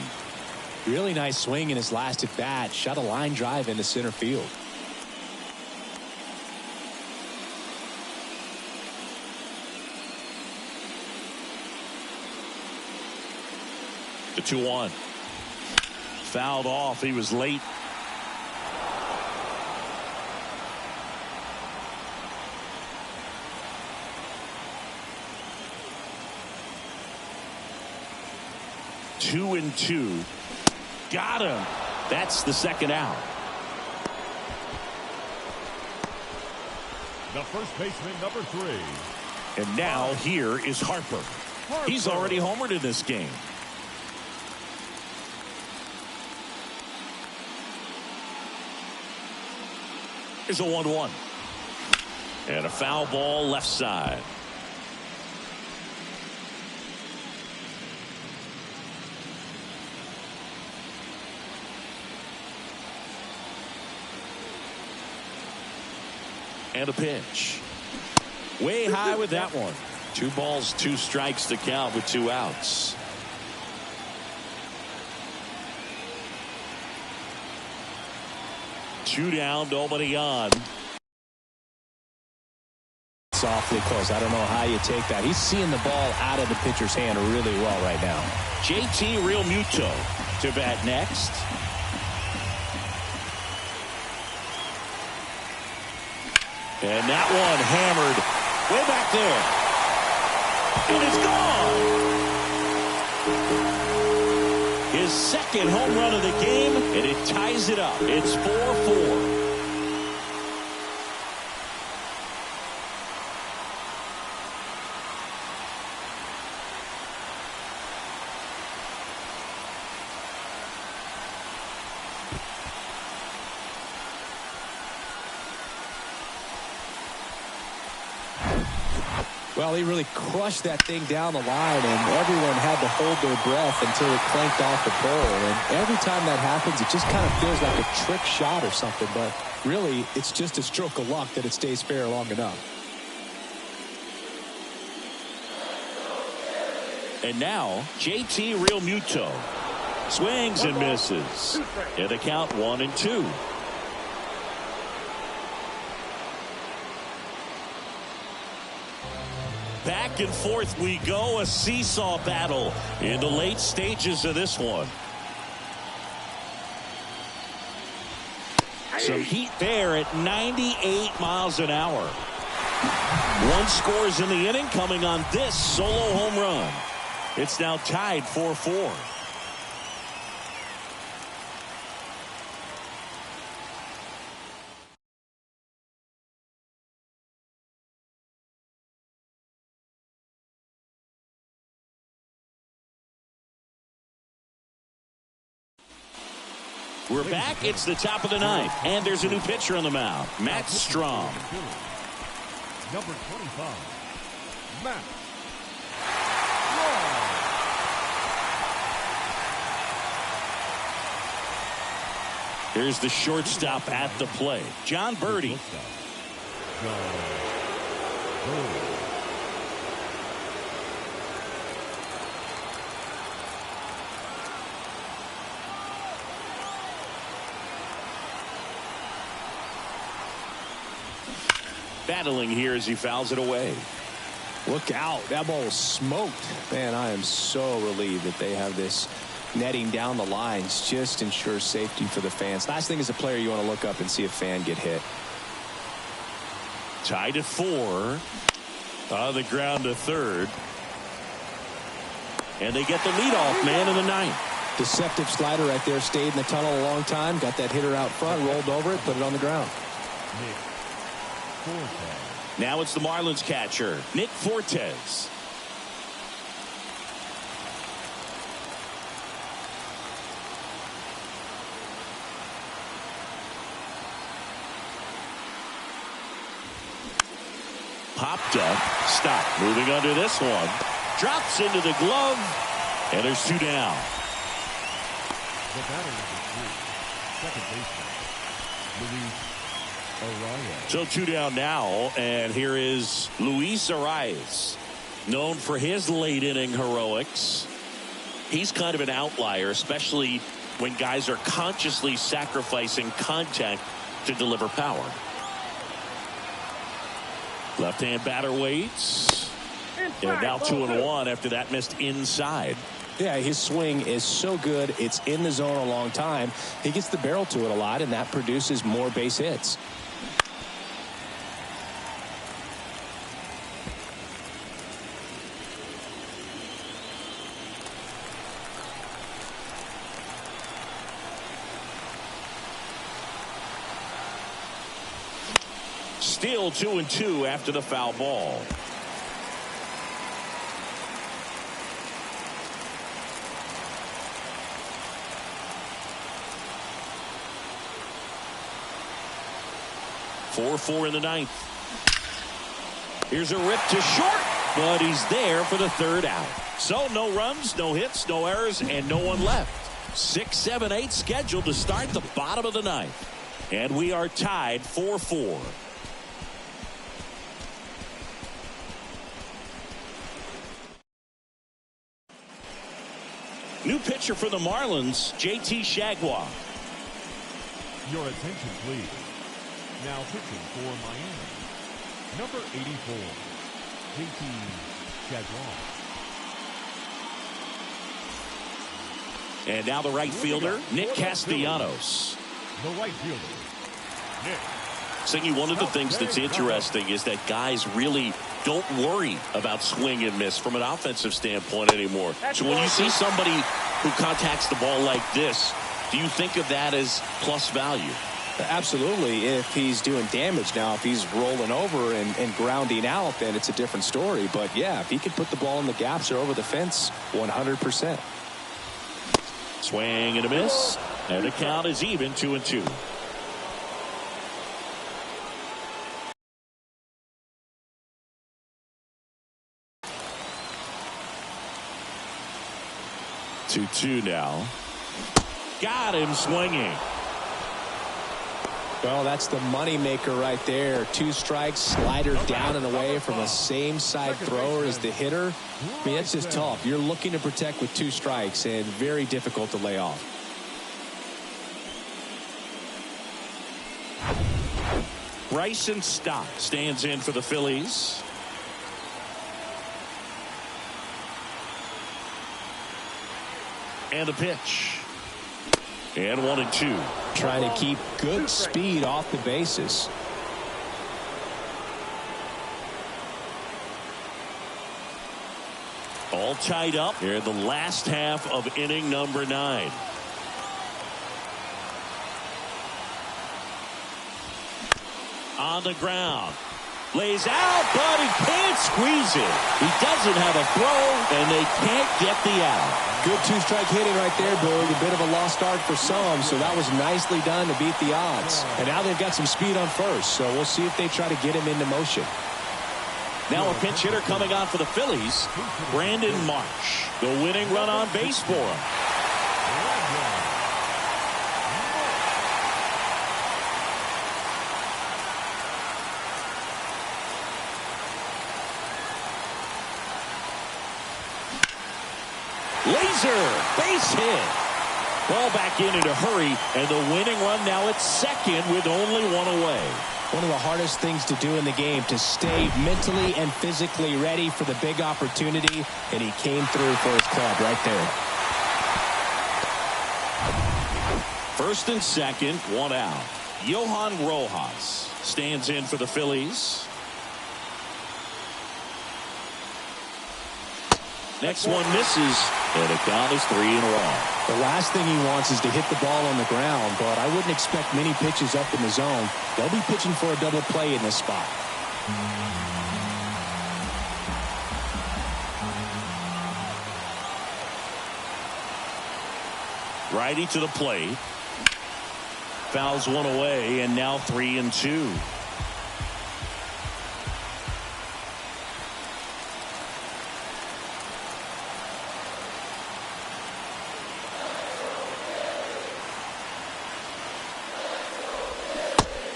Really nice swing in his last at bat. Shot a line drive into center field. The 2-1. Fouled off. He was late. Two and 2. Got him. That's the second out. The first baseman, number 3. And now here is Harper. He's already homered in this game. Here's a 1-1. And a foul ball left side. And a pitch. Way high with that one. 2 balls, 2 strikes to count with 2 outs. 2 down, nobody on. Awfully close. I don't know how you take that. He's seeing the ball out of the pitcher's hand really well right now. JT Realmuto to bat next. And that one hammered way back there. It is gone. His second home run of the game, and it ties it up. It's 4-4. Well, he really crushed that thing down the line, and everyone had to hold their breath until it clanked off the pole. And every time that happens, it just kind of feels like a trick shot or something. But really, it's just a stroke of luck that it stays fair long enough. And now, JT Realmuto swings and misses. And the count 1-2. Back and forth we go, a seesaw battle in the late stages of this one. Some heat there at 98 miles an hour. One scores in the inning, coming on this solo home run. It's now tied 4-4. We're back. It's the top of the ninth, and there's a new pitcher on the mound, Matt Strom. Number 25, Matt Strom. Here's the shortstop at the plate, John Birdie. Battling here as he fouls it away. Look out. That ball was smoked. Man, I am so relieved that they have this netting down the lines. Just ensures safety for the fans. Last thing as a player, you want to look up and see a fan get hit. Tied at 4. On the ground to third. And they get the leadoff man in the ninth. Deceptive slider right there. Stayed in the tunnel a long time. Got that hitter out front. Rolled over it. Put it on the ground. Now it's the Marlins catcher, Nick Fortes. Popped up, stopped, moving under this one. Drops into the glove, and there's 2 down. The batter number 3, second baseman, Luis Arias. So 2 down now, and here is Luis Arias, known for his late inning heroics. He's kind of an outlier, especially when guys are consciously sacrificing contact to deliver power. Left-hand batter waits. And now 2-1 after that missed inside. Yeah, his swing is so good. It's in the zone a long time. He gets the barrel to it a lot, and that produces more base hits. Still 2-2 after the foul ball. Four in the ninth. Here's a rip to short, but he's there for the third out. So no runs, no hits, no errors, and no one left. 6, 7, 8 scheduled to start the bottom of the ninth. And we are tied 4-4. New pitcher for the Marlins, JT Shagwa. Your attention, please. Now pitching for Miami, number 84, JT Chadron. And now the right fielder, Nick Castellanos. The right fielder, Nick. Singy, one of the things that's interesting is that guys really don't worry about swing and miss from an offensive standpoint anymore. So when you see somebody who contacts the ball like this, do you think of that as plus value? Absolutely, if he's doing damage. Now, if he's rolling over and grounding out, then it's a different story. But, yeah, if he can put the ball in the gaps or over the fence, 100%. Swing and a miss, and the count is even 2-2. Two now. Got him swinging. Well, that's the money maker right there. 2 strikes, slider down and away from the same side thrower as the hitter. I mean, that's just tough. You're looking to protect with 2 strikes and very difficult to lay off. Bryson Stott stands in for the Phillies. And the pitch. And 1-2. Trying to keep good speed off the bases. All tied up here in the last half of inning number 9. On the ground. Lays out, but he can't squeeze it. He doesn't have a throw, and they can't get the out. Good 2-strike hitting right there, Billy. A bit of a lost start for some, so that was nicely done to beat the odds. And now they've got some speed on first, so we'll see if they try to get him into motion. Now a pinch hitter coming on for the Phillies, Brandon Marsh. The winning run on base for him. Laser, base hit. Ball back in a hurry, and the winning run now at second with only 1 away. One of the hardest things to do in the game, to stay mentally and physically ready for the big opportunity, and he came through for his club right there. First and second, 1 out. Johan Rojas stands in for the Phillies. Next one misses, and the count is 3-1. The last thing he wants is to hit the ball on the ground, but I wouldn't expect many pitches up in the zone. They'll be pitching for a double play in this spot. Righty to the plate. Fouls 1 away, and now 3-2.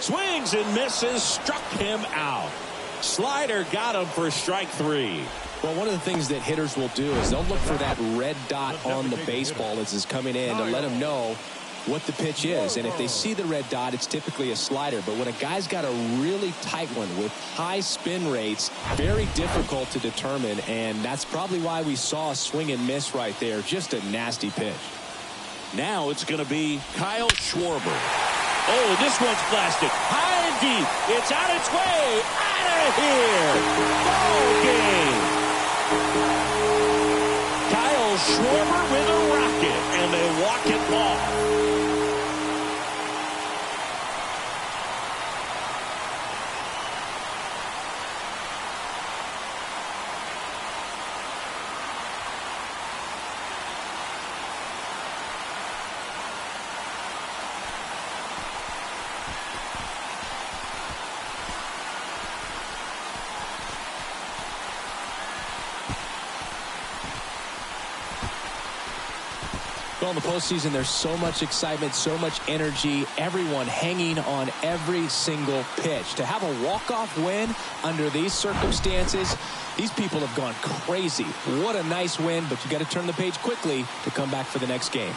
Swings and misses, struck him out. Slider got him for strike 3. Well, one of the things that hitters will do is they'll look for that red dot on the baseball as it's coming in to let them know what the pitch is. And if they see the red dot, it's typically a slider. But when a guy's got a really tight one with high spin rates, very difficult to determine. And that's probably why we saw a swing and miss right there. Just a nasty pitch. Now it's going to be Kyle Schwarber. Oh, this one's blasted. High and deep. It's on its way. Out of here. Ball game. Kyle Schwarber with a rocket, and they walk it off. Well, in the postseason, there's so much excitement, so much energy, everyone hanging on every single pitch. To have a walk-off win under these circumstances, these people have gone crazy. What a nice win, but you got to turn the page quickly to come back for the next game.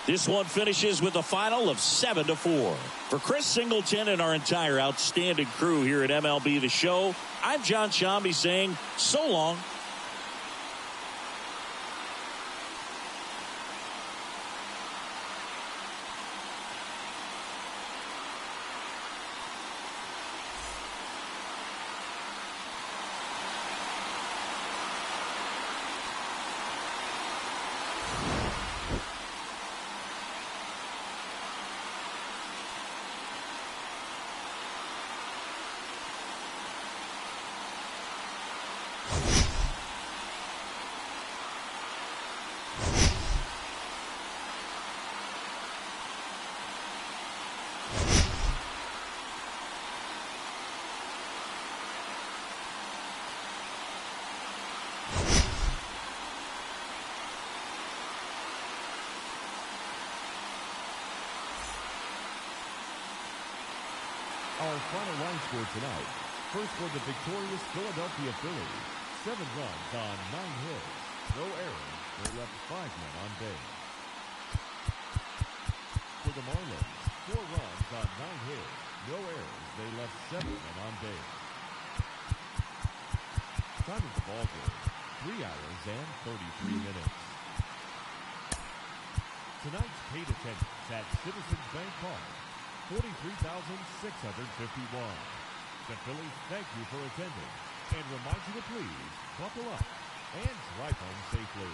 This one finishes with a final of 7-4. For Chris Singleton and our entire outstanding crew here at MLB The Show, I'm John Shambi saying so long. Our final line score tonight. First for the victorious Philadelphia Phillies. 7 runs on 9 hits. No errors. They left 5 men on base. For the Marlins, 4 runs on 9 hits. No errors. They left 7 men on base. Time of the ball game, 3 hours and 33 minutes. Tonight's paid attendance at Citizens Bank Park. 43,651. The Phillies thank you for attending and remind you to please buckle up and drive home safely.